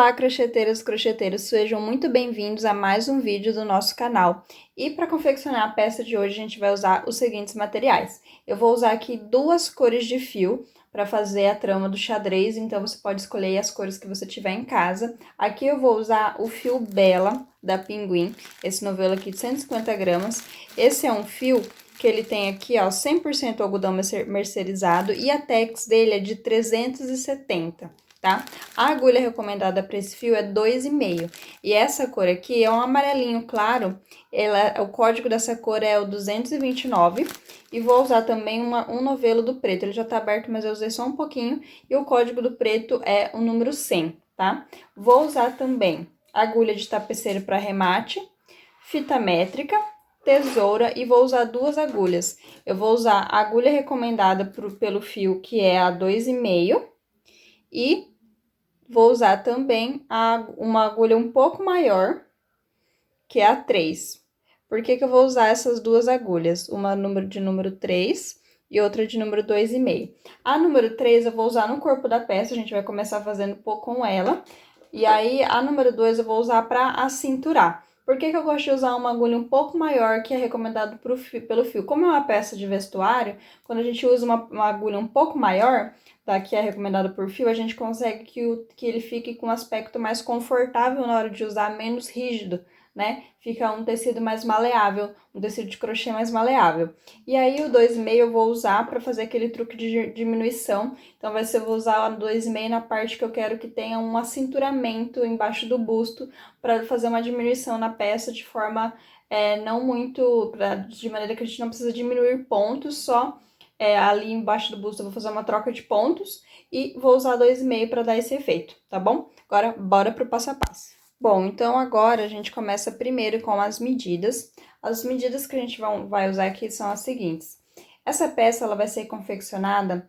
Olá, crocheteiras e crocheteiros, sejam muito bem-vindos a mais um vídeo do nosso canal. E para confeccionar a peça de hoje, a gente vai usar os seguintes materiais. Eu vou usar aqui duas cores de fio para fazer a trama do xadrez, então você pode escolher as cores que você tiver em casa. Aqui eu vou usar o fio Bella, da Pinguim, esse novelo aqui de 150 gramas. Esse é um fio que ele tem aqui, ó, 100% algodão mercerizado e a tex dele é de 370. Tá? A agulha recomendada para esse fio é 2,5. E essa cor aqui é um amarelinho claro, o código dessa cor é o 229. E vou usar também um novelo do preto, ele já tá aberto, mas eu usei só um pouquinho. E o código do preto é o número 100, tá? Vou usar também agulha de tapeceiro para remate, fita métrica, tesoura e vou usar duas agulhas. Eu vou usar a agulha recomendada pelo fio, que é a 2,5. E vou usar também uma agulha um pouco maior, que é a 3. Por que que eu vou usar essas duas agulhas? Uma de número 3 e outra de número 2,5. A número 3 eu vou usar no corpo da peça, a gente vai começar fazendo com ela. E aí, a número 2 eu vou usar para acinturar. Por que que eu gosto de usar uma agulha um pouco maior que é recomendado pelo fio? Como é uma peça de vestuário, quando a gente usa uma agulha um pouco maior, tá, que é recomendado por fio, a gente consegue que ele fique com um aspecto mais confortável na hora de usar, menos rígido, né? Fica um tecido mais maleável, um tecido de crochê mais maleável. E aí o 2,5 eu vou usar para fazer aquele truque de diminuição. Então vai ser, eu vou usar o 2,5 na parte que eu quero que tenha um acinturamento embaixo do busto, para fazer uma diminuição na peça de forma não muito, de maneira que a gente não precisa diminuir pontos, só ali embaixo do busto eu vou fazer uma troca de pontos e vou usar 2,5 para dar esse efeito, tá bom? Agora, bora pro passo a passo. Bom, então agora a gente começa primeiro com as medidas. As medidas que a gente vai usar aqui são as seguintes. Essa peça, ela vai ser confeccionada,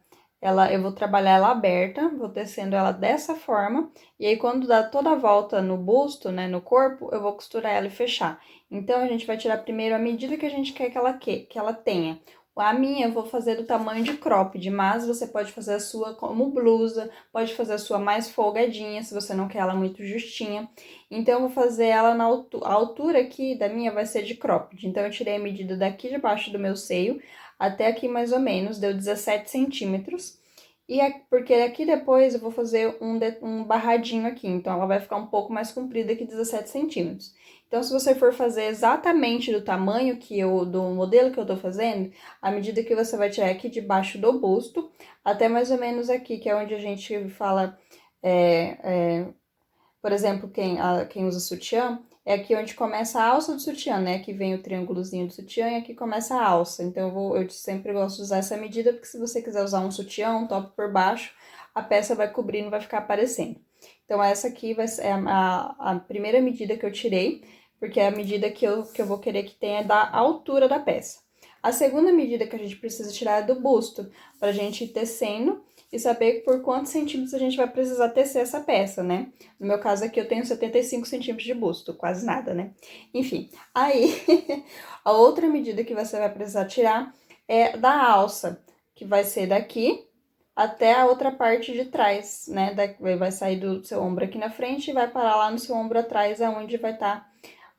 eu vou trabalhar ela aberta, vou tecendo ela dessa forma, e aí quando dá toda a volta no busto, né, no corpo, eu vou costurar ela e fechar. Então, a gente vai tirar primeiro a medida que a gente quer que ela tenha. A minha eu vou fazer do tamanho de cropped, mas você pode fazer a sua como blusa, pode fazer a sua mais folgadinha, se você não quer ela muito justinha. Então, eu vou fazer ela a altura aqui da minha vai ser de cropped. Então, eu tirei a medida daqui de baixo do meu seio até aqui mais ou menos, deu 17 centímetros. E porque aqui depois eu vou fazer um barradinho aqui, então ela vai ficar um pouco mais comprida que 17 centímetros. Então, se você for fazer exatamente do tamanho do modelo que eu tô fazendo, a medida que você vai tirar aqui debaixo do busto, até mais ou menos aqui, que é onde a gente fala, por exemplo, quem usa sutiã, é aqui onde começa a alça do sutiã, né? Aqui vem o triângulozinho do sutiã e aqui começa a alça. Então, eu sempre gosto de usar essa medida, porque se você quiser usar um sutiã, um top por baixo, a peça vai cobrir, não vai ficar aparecendo. Então, essa aqui vai ser a primeira medida que eu tirei, porque é a medida que eu vou querer que tenha da altura da peça. A segunda medida que a gente precisa tirar é do busto, pra gente ir tecendo e saber por quantos centímetros a gente vai precisar tecer essa peça, né? No meu caso aqui eu tenho 75 centímetros de busto, quase nada, né? Enfim, aí a outra medida que você vai precisar tirar é da alça, que vai ser daqui até a outra parte de trás, né? Vai sair do seu ombro aqui na frente e vai parar lá no seu ombro atrás, aonde vai estar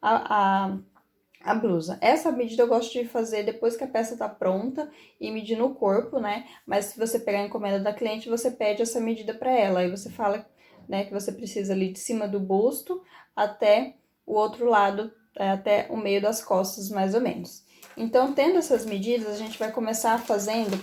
a blusa. Essa medida eu gosto de fazer depois que a peça tá pronta e medir no corpo, né? Mas se você pegar a encomenda da cliente, você pede essa medida para ela. Aí você fala, né, que você precisa ali de cima do busto até o outro lado, até o meio das costas, mais ou menos. Então, tendo essas medidas, a gente vai começar fazendo.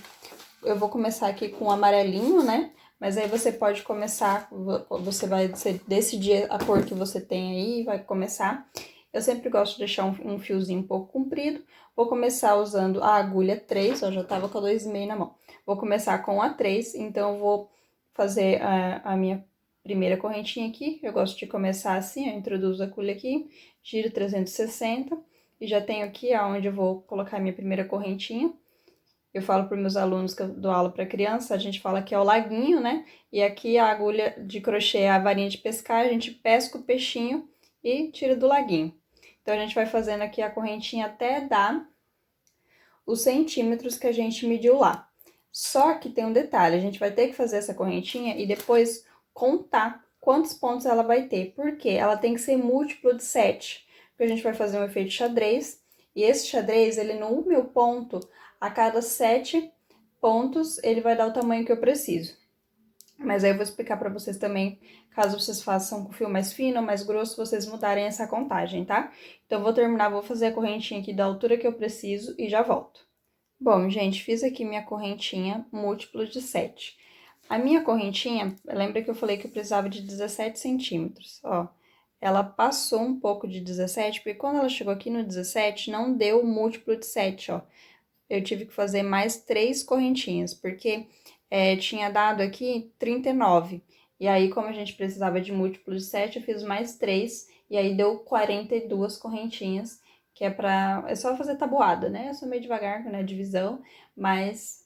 Eu vou começar aqui com o amarelinho, né? Mas aí você pode começar, você vai decidir a cor que você tem aí e vai começar. Eu sempre gosto de deixar um fiozinho um pouco comprido. Vou começar usando a agulha 3, ó, já tava com a 2,5 na mão. Vou começar com a 3, então eu vou fazer a minha primeira correntinha aqui. Eu gosto de começar assim, eu introduzo a agulha aqui, giro 360 e já tenho aqui aonde eu vou colocar a minha primeira correntinha. Eu falo para meus alunos que eu dou aula para criança, a gente fala que é o laguinho, né? E aqui a agulha de crochê é a varinha de pescar, a gente pesca o peixinho e tira do laguinho. Então, a gente vai fazendo aqui a correntinha até dar os centímetros que a gente mediu lá. Só que tem um detalhe, a gente vai ter que fazer essa correntinha e depois contar quantos pontos ela vai ter. Por quê? Ela tem que ser múltiplo de 7, porque a gente vai fazer um efeito xadrez, e esse xadrez, ele no meu ponto, a cada 7 pontos, ele vai dar o tamanho que eu preciso. Mas aí eu vou explicar pra vocês também, caso vocês façam com fio mais fino ou mais grosso, vocês mudarem essa contagem, tá? Então, vou terminar, vou fazer a correntinha aqui da altura que eu preciso e já volto. Bom, gente, fiz aqui minha correntinha múltiplo de 7. A minha correntinha, lembra que eu falei que eu precisava de 17 centímetros, ó. Ela passou um pouco de 17, porque quando ela chegou aqui no 17, não deu múltiplo de 7, ó. Eu tive que fazer mais 3 correntinhas, porque tinha dado aqui 39. E aí, como a gente precisava de múltiplo de 7, eu fiz mais 3, e aí deu 42 correntinhas, que é só fazer tabuada, né? Eu sou meio devagar, né, divisão, mas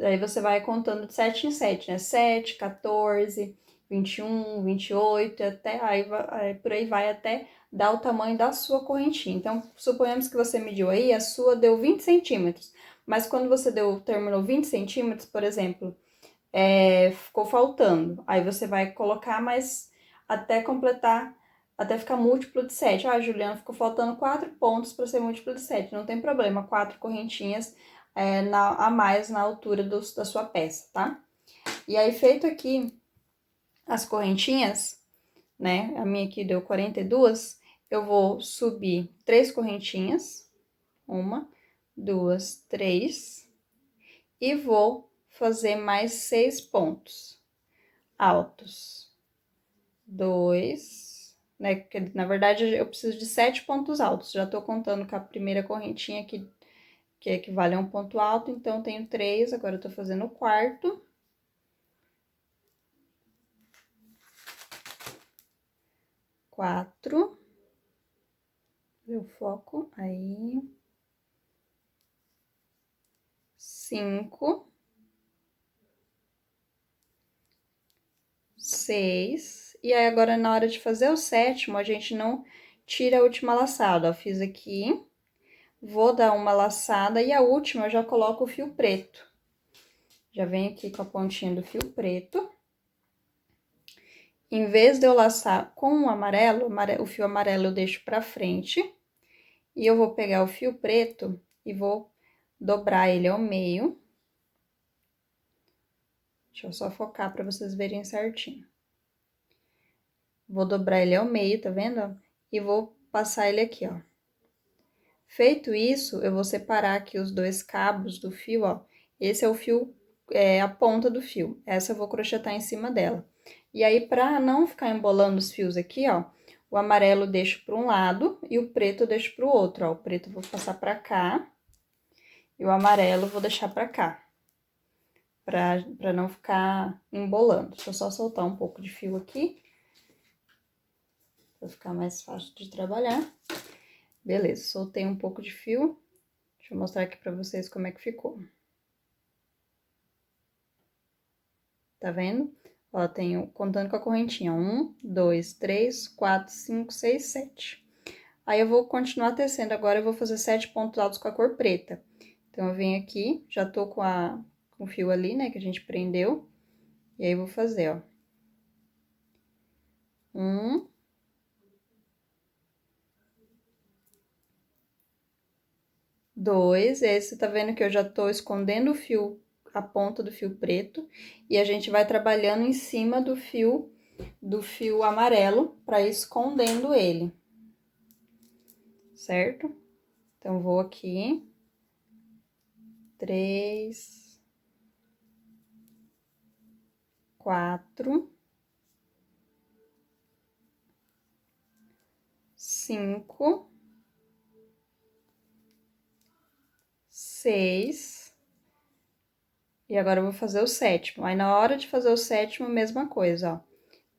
aí você vai contando de 7 em 7, né? 7, 14, 21, 28, até aí por aí vai até dar o tamanho da sua correntinha. Então, suponhamos que você mediu aí, a sua deu 20 centímetros. Mas quando você terminou 20 centímetros, por exemplo, ficou faltando. Aí você vai colocar mais até completar, até ficar múltiplo de 7. Ah, Juliana, ficou faltando 4 pontos para ser múltiplo de 7. Não tem problema, 4 correntinhas a mais na altura da sua peça, tá? E aí, feito aqui as correntinhas, né? A minha aqui deu 42, eu vou subir 3 correntinhas. 1, 2, 3. E vou fazer mais 6 pontos altos. 2, né? Porque, na verdade, eu preciso de 7 pontos altos. Já tô contando com a primeira correntinha aqui, que equivale a um ponto alto, então eu tenho 3, agora eu tô fazendo o quarto. 4. Deu foco, aí. 5. 6. E aí, agora, na hora de fazer o sétimo, a gente não tira a última laçada, ó. Fiz aqui, vou dar uma laçada e a última eu já coloco o fio preto. Já venho aqui com a pontinha do fio preto. Em vez de eu laçar com o amarelo, o fio amarelo eu deixo pra frente. E eu vou pegar o fio preto e vou dobrar ele ao meio. Deixa eu só focar pra vocês verem certinho. Vou dobrar ele ao meio, tá vendo? E vou passar ele aqui, ó. Feito isso, eu vou separar aqui os 2 cabos do fio, ó. Esse é o fio, a ponta do fio. Essa eu vou crochetar em cima dela. E aí, pra não ficar embolando os fios aqui, ó, o amarelo eu deixo pra um lado e o preto eu deixo pro outro, ó. O preto eu vou passar pra cá e o amarelo eu vou deixar pra cá. Pra não ficar embolando. Deixa eu só soltar um pouco de fio aqui, pra ficar mais fácil de trabalhar. Beleza, soltei um pouco de fio. Deixa eu mostrar aqui pra vocês como é que ficou. Tá vendo? Ó, tenho, contando com a correntinha, 1, 2, 3, 4, 5, 6, 7. Aí, eu vou continuar tecendo, agora eu vou fazer 7 pontos altos com a cor preta. Então, eu venho aqui, já tô com o fio ali, né, que a gente prendeu. E aí, eu vou fazer, ó. 1, 2, esse tá vendo que eu já tô escondendo o fio, a ponta do fio preto, e a gente vai trabalhando em cima do fio amarelo pra ir escondendo ele. Certo? Então, vou aqui. 3, 4, 5, 6. E agora eu vou fazer o sétimo. Aí, na hora de fazer o sétimo, mesma coisa, ó.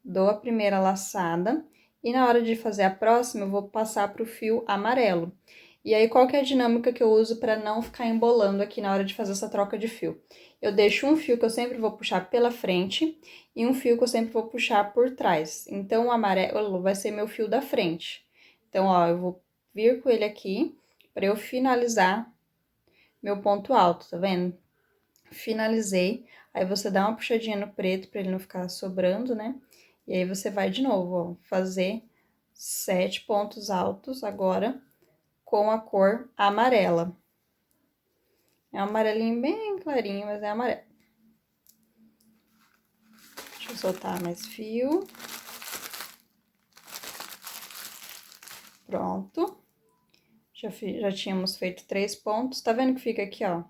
Dou a primeira laçada e na hora de fazer a próxima, eu vou passar pro fio amarelo. E aí, qual que é a dinâmica que eu uso para não ficar embolando aqui na hora de fazer essa troca de fio? Eu deixo um fio que eu sempre vou puxar pela frente e um fio que eu sempre vou puxar por trás. Então, o amarelo vai ser meu fio da frente. Então, ó, eu vou vir com ele aqui para eu finalizar meu ponto alto, tá vendo? Finalizei. Aí você dá uma puxadinha no preto pra ele não ficar sobrando, né? E aí você vai de novo, ó, fazer 7 pontos altos agora com a cor amarela. É um amarelinho bem clarinho, mas é amarelo. Deixa eu soltar mais fio. Pronto. Já tínhamos feito 3 pontos. Tá vendo que fica aqui, ó,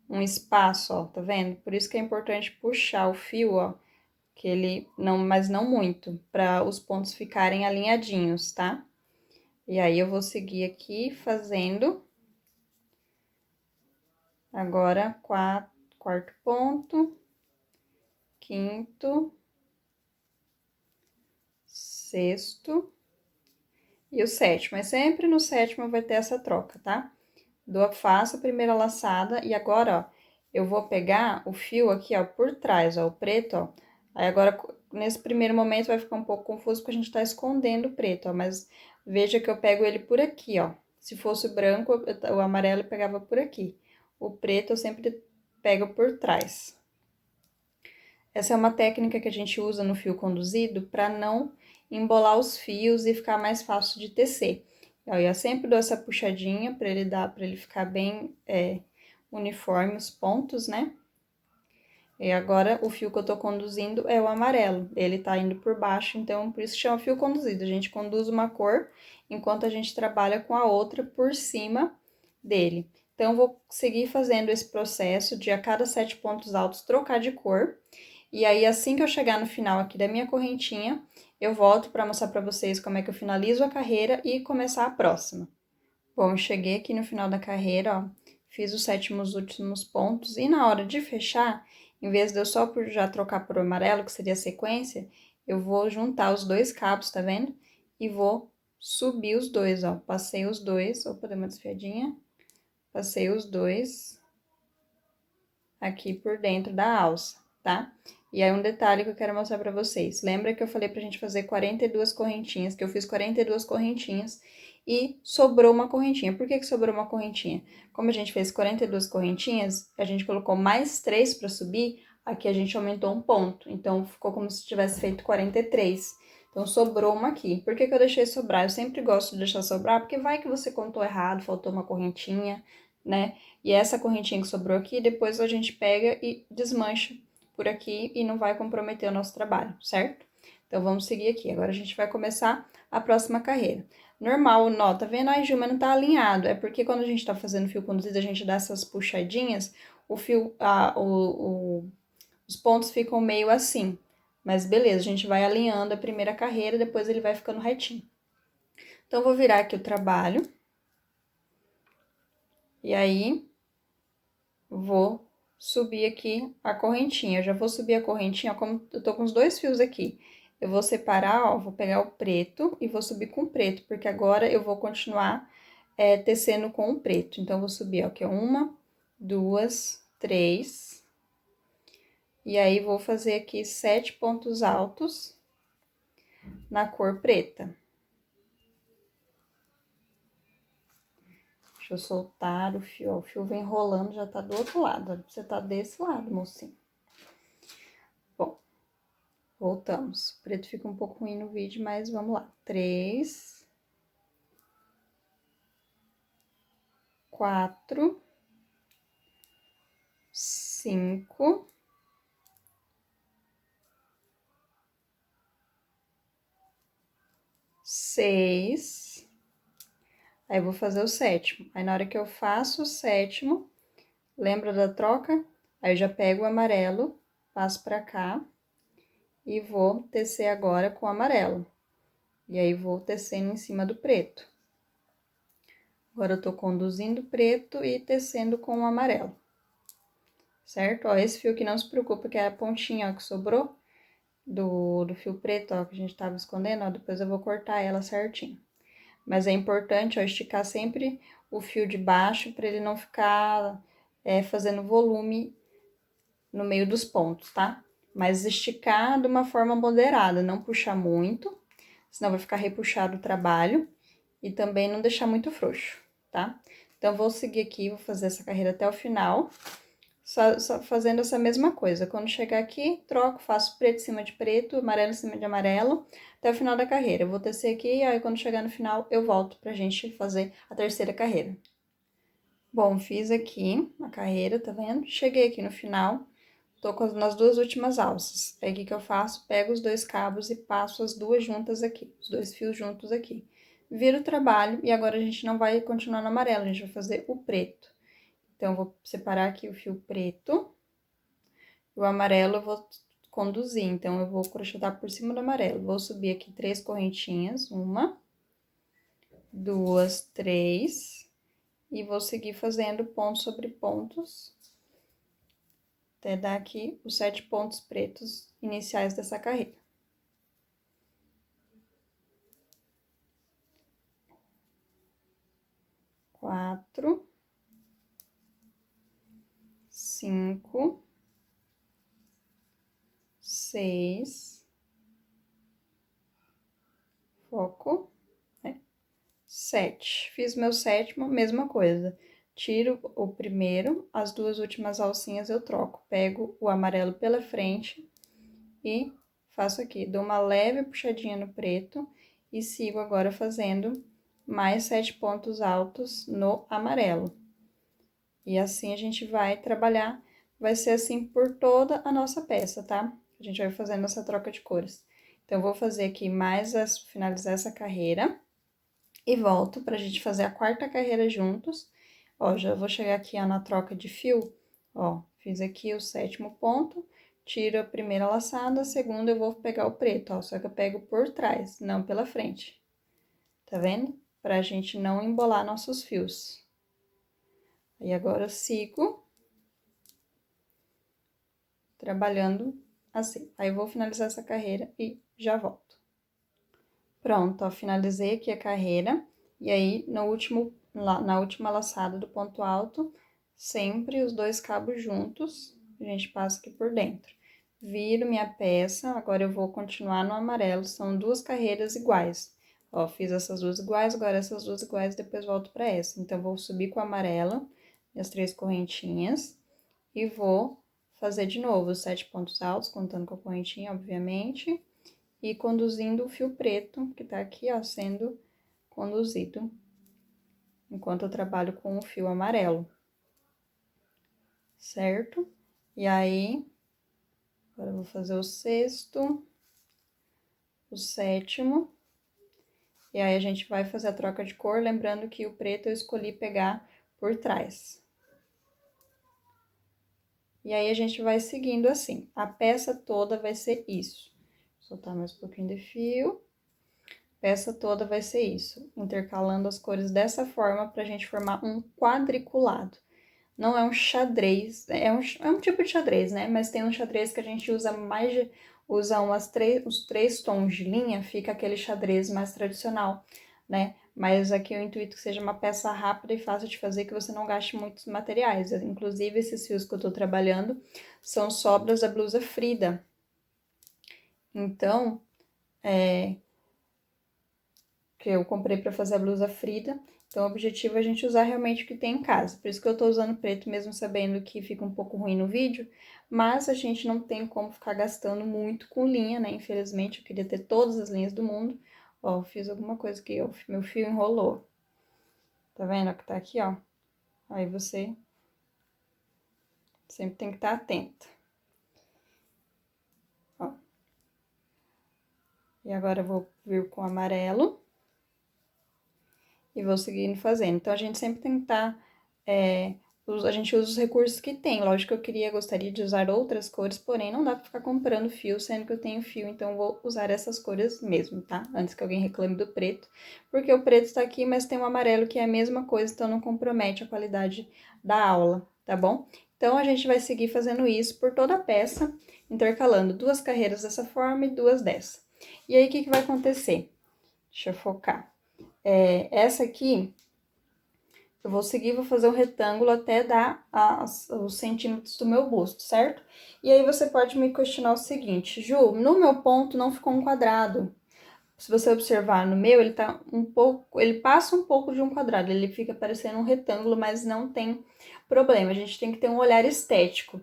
um espaço, ó, tá vendo? Por isso que é importante puxar o fio, ó, que ele não, mas não muito, para os pontos ficarem alinhadinhos, tá? E aí, eu vou seguir aqui fazendo agora quarto ponto, quinto, sexto e o sétimo. Mas sempre no sétimo vai ter essa troca, tá? Faço a primeira laçada e agora, ó, eu vou pegar o fio aqui, ó, por trás, ó, o preto, ó. Aí agora, nesse primeiro momento, vai ficar um pouco confuso porque a gente tá escondendo o preto, ó, mas veja que eu pego ele por aqui, ó. Se fosse branco, o amarelo eu pegava por aqui. O preto eu sempre pego por trás. Essa é uma técnica que a gente usa no fio conduzido para não embolar os fios e ficar mais fácil de tecer. Eu sempre dou essa puxadinha para ele ficar bem uniforme os pontos, né? E agora, o fio que eu tô conduzindo é o amarelo. Ele tá indo por baixo, então, por isso chama fio conduzido. A gente conduz uma cor, enquanto a gente trabalha com a outra por cima dele. Então, eu vou seguir fazendo esse processo de a cada 7 pontos altos trocar de cor. E aí, assim que eu chegar no final aqui da minha correntinha, eu volto pra mostrar pra vocês como é que eu finalizo a carreira e começar a próxima. Bom, eu cheguei aqui no final da carreira, ó, fiz os 7º últimos pontos, e na hora de fechar, em vez de eu só já trocar por amarelo, que seria a sequência, eu vou juntar os 2 cabos, tá vendo? E vou subir os 2, ó, passei os 2, opa, dei uma desfiadinha, passei os 2 aqui por dentro da alça, tá? E aí, um detalhe que eu quero mostrar pra vocês. Lembra que eu falei pra gente fazer 42 correntinhas, que eu fiz 42 correntinhas e sobrou uma correntinha. Por que que sobrou uma correntinha? Como a gente fez 42 correntinhas, a gente colocou mais 3 pra subir, aqui a gente aumentou um ponto. Então, ficou como se tivesse feito 43. Então, sobrou uma aqui. Por que que eu deixei sobrar? Eu sempre gosto de deixar sobrar, porque vai que você contou errado, faltou uma correntinha, né? E essa correntinha que sobrou aqui, depois a gente pega e desmancha por aqui e não vai comprometer o nosso trabalho, certo? Então, vamos seguir aqui. Agora, a gente vai começar a próxima carreira. Normal o nó, tá vendo? Ai, Ju, mas não tá alinhado. É porque quando a gente tá fazendo fio conduzido, a gente dá essas puxadinhas, o fio, os pontos ficam meio assim. Mas beleza, a gente vai alinhando a primeira carreira, depois ele vai ficando retinho. Então, vou virar aqui o trabalho. E aí, vou subir aqui a correntinha. Eu já vou subir a correntinha, ó, como eu tô com os 2 fios aqui. Eu vou separar, ó, vou pegar o preto e vou subir com o preto, porque agora eu vou continuar tecendo com o preto. Então, eu vou subir, ó, que é 1, 2, 3. E aí, vou fazer aqui 7 pontos altos na cor preta. Deixa eu soltar o fio, ó, o fio vem rolando, já tá do outro lado, você tá desse lado, mocinho. Bom, voltamos. O preto fica um pouco ruim no vídeo, mas vamos lá. 3, 4, 5, 6. Aí, eu vou fazer o 7º. Aí, na hora que eu faço o 7º, lembra da troca? Aí, eu já pego o amarelo, passo pra cá e vou tecer agora com o amarelo. E aí, vou tecendo em cima do preto. Agora, eu tô conduzindo o preto e tecendo com o amarelo. Certo? Ó, esse fio aqui não se preocupa, que é a pontinha, ó, que sobrou do fio preto, ó, que a gente tava escondendo, ó, depois eu vou cortar ela certinho. Mas é importante, ó, esticar sempre o fio de baixo pra ele não ficar fazendo volume no meio dos pontos, tá? Mas esticar de uma forma moderada, não puxar muito, senão vai ficar repuxado o trabalho, e também não deixar muito frouxo, tá? Então, vou seguir aqui, vou fazer essa carreira até o final, só fazendo essa mesma coisa. Quando chegar aqui, troco, faço preto em cima de preto, amarelo em cima de amarelo, até o final da carreira. Eu vou tecer aqui, aí quando chegar no final, eu volto pra gente fazer a terceira carreira. Bom, fiz aqui a carreira, tá vendo? Cheguei aqui no final, tô nas duas últimas alças. Aí, o que que eu faço? Pego os dois cabos e passo as duas juntas aqui, os dois fios juntos aqui. Viro o trabalho e agora a gente não vai continuar no amarelo, a gente vai fazer o preto. Então, eu vou separar aqui o fio preto. O amarelo eu vou conduzir, então, eu vou crochetar por cima do amarelo. Vou subir aqui 3 correntinhas, 1, 2, 3, e vou seguir fazendo pontos sobre pontos, até dar aqui os 7 pontos pretos iniciais dessa carreira. 4, 5, 6, foco, né? 7. Fiz meu sétimo, mesma coisa. Tiro o primeiro, as duas últimas alcinhas eu troco. Pego o amarelo pela frente e faço aqui. Dou uma leve puxadinha no preto e sigo agora fazendo mais 7 pontos altos no amarelo. E assim a gente vai trabalhar, vai ser assim por toda a nossa peça, tá? A gente vai fazendo essa troca de cores. Então, eu vou fazer aqui finalizar essa carreira e volto pra gente fazer a quarta carreira juntos. Ó, já vou chegar aqui, ó, na troca de fio, ó, fiz aqui o 7º ponto, tiro a primeira laçada, a segunda eu vou pegar o preto, ó, só que eu pego por trás, não pela frente. Tá vendo? Pra gente não embolar nossos fios. Aí, agora eu sigo trabalhando assim. Aí, eu vou finalizar essa carreira e já volto. Pronto, ó, finalizei aqui a carreira. E aí, na última laçada do ponto alto, sempre os dois cabos juntos, a gente passa aqui por dentro. Viro minha peça, agora eu vou continuar no amarelo, são 2 carreiras iguais. Ó, fiz essas 2 iguais, agora essas 2 iguais, depois volto pra essa. Então, vou subir com o amarelo, minhas 3 correntinhas, e vou fazer de novo os 7 pontos altos, contando com a correntinha, obviamente, e conduzindo o fio preto, que tá aqui, ó, sendo conduzido, enquanto eu trabalho com o fio amarelo, certo? E aí, agora eu vou fazer o 6º, o 7º, e aí a gente vai fazer a troca de cor, lembrando que o preto eu escolhi pegar por trás. E aí, a gente vai seguindo assim, a peça toda vai ser isso. Vou soltar mais um pouquinho de fio. A peça toda vai ser isso, intercalando as cores dessa forma pra gente formar um quadriculado. Não é um xadrez, é um tipo de xadrez, né? Mas tem um xadrez que a gente usa os 3 tons de linha, fica aquele xadrez mais tradicional, né? Mas aqui o intuito que seja uma peça rápida e fácil de fazer, que você não gaste muitos materiais. Inclusive, esses fios que eu tô trabalhando são sobras da blusa Frida. Então, que eu comprei pra fazer a blusa Frida. Então, o objetivo é a gente usar realmente o que tem em casa. Por isso que eu tô usando preto, mesmo sabendo que fica um pouco ruim no vídeo. Mas a gente não tem como ficar gastando muito com linha, né? Infelizmente, eu queria ter todas as linhas do mundo. Ó, fiz alguma coisa que meu fio enrolou. Tá vendo que tá aqui, ó? Aí você sempre tem que estar atento. Ó. E agora eu vou vir com o amarelo. E vou seguindo fazendo. Então, a gente sempre tem que estar... a gente usa os recursos que tem. Lógico que gostaria de usar outras cores, porém, não dá pra ficar comprando fio, sendo que eu tenho fio, então, eu vou usar essas cores mesmo, tá? Antes que alguém reclame do preto, porque o preto tá aqui, mas tem o amarelo, que é a mesma coisa, então não compromete a qualidade da aula, tá bom? Então, a gente vai seguir fazendo isso por toda a peça, intercalando 2 carreiras dessa forma e 2 dessa. E aí, o que vai acontecer? Deixa eu focar. Essa aqui, eu vou seguir, vou fazer um retângulo até dar os centímetros do meu busto, certo? E aí, você pode me questionar o seguinte, Ju, no meu ponto não ficou um quadrado. Se você observar no meu, ele tá um pouco, ele passa um pouco de um quadrado, ele fica parecendo um retângulo, mas não tem problema. A gente tem que ter um olhar estético.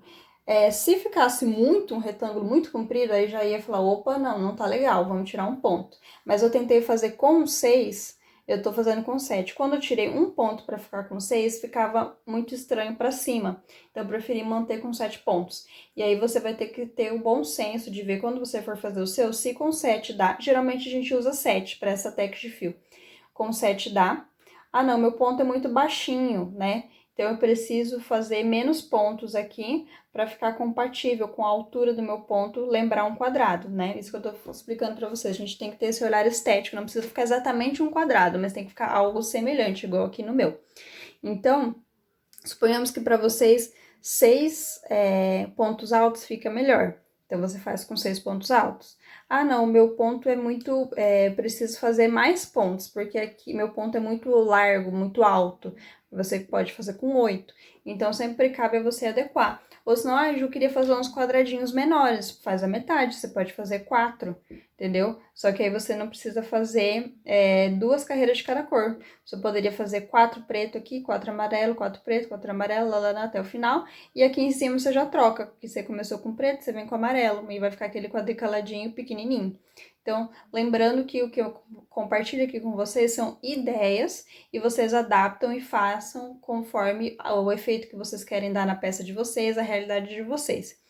Se ficasse muito, um retângulo muito comprido, aí já ia falar, opa, não tá legal, vamos tirar um ponto. Mas eu tentei fazer com 6, eu tô fazendo com 7. Quando eu tirei um ponto para ficar com 6, ficava muito estranho para cima. Então, eu preferi manter com 7 pontos. E aí, você vai ter que ter o bom senso de ver quando você for fazer o seu, se com 7 dá. Geralmente, a gente usa 7 para essa técnica de fio. Com 7 dá. Ah, não, meu ponto é muito baixinho, né? Então, eu preciso fazer menos pontos aqui para ficar compatível com a altura do meu ponto, lembrar um quadrado, né? Isso que eu tô explicando para vocês. A gente tem que ter esse olhar estético, não precisa ficar exatamente um quadrado, mas tem que ficar algo semelhante, igual aqui no meu. Então, suponhamos que para vocês 6 pontos altos fica melhor. Então, você faz com 6 pontos altos. Ah, não, o meu ponto é muito... preciso fazer mais pontos, porque aqui meu ponto é muito largo, muito alto. Você pode fazer com 8. Então, sempre cabe a você adequar. Ou senão, ah, eu queria fazer uns quadradinhos menores. Faz a metade, você pode fazer 4, entendeu? Só que aí você não precisa fazer 2 carreiras de cada cor. Você poderia fazer 4 preto aqui, 4 amarelo, 4 preto, 4 amarelo, lá, até o final. E aqui em cima você já troca, porque você começou com preto, você vem com amarelo, e vai ficar aquele quadriculadinho pequenininho. Então, lembrando que o que eu compartilho aqui com vocês são ideias, e vocês adaptam e façam conforme o efeito que vocês querem dar na peça de vocês, a realidade de vocês.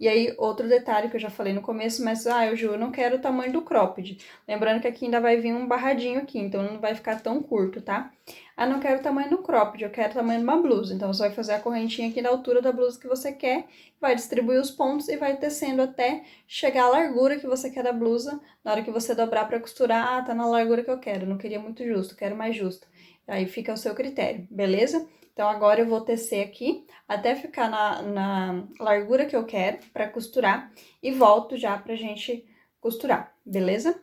E aí, outro detalhe que eu já falei no começo, mas, eu não quero o tamanho do cropped. Lembrando que aqui ainda vai vir um barradinho aqui, então não vai ficar tão curto, tá? Ah, não quero o tamanho do cropped, eu quero o tamanho de uma blusa. Então, você vai fazer a correntinha aqui na altura da blusa que você quer, vai distribuir os pontos e vai tecendo até chegar à largura que você quer da blusa. Na hora que você dobrar pra costurar, tá na largura que eu quero, não queria muito justo, quero mais justo. Aí fica ao seu critério, beleza? Então, agora eu vou tecer aqui até ficar na largura que eu quero pra costurar e volto já pra gente costurar, beleza?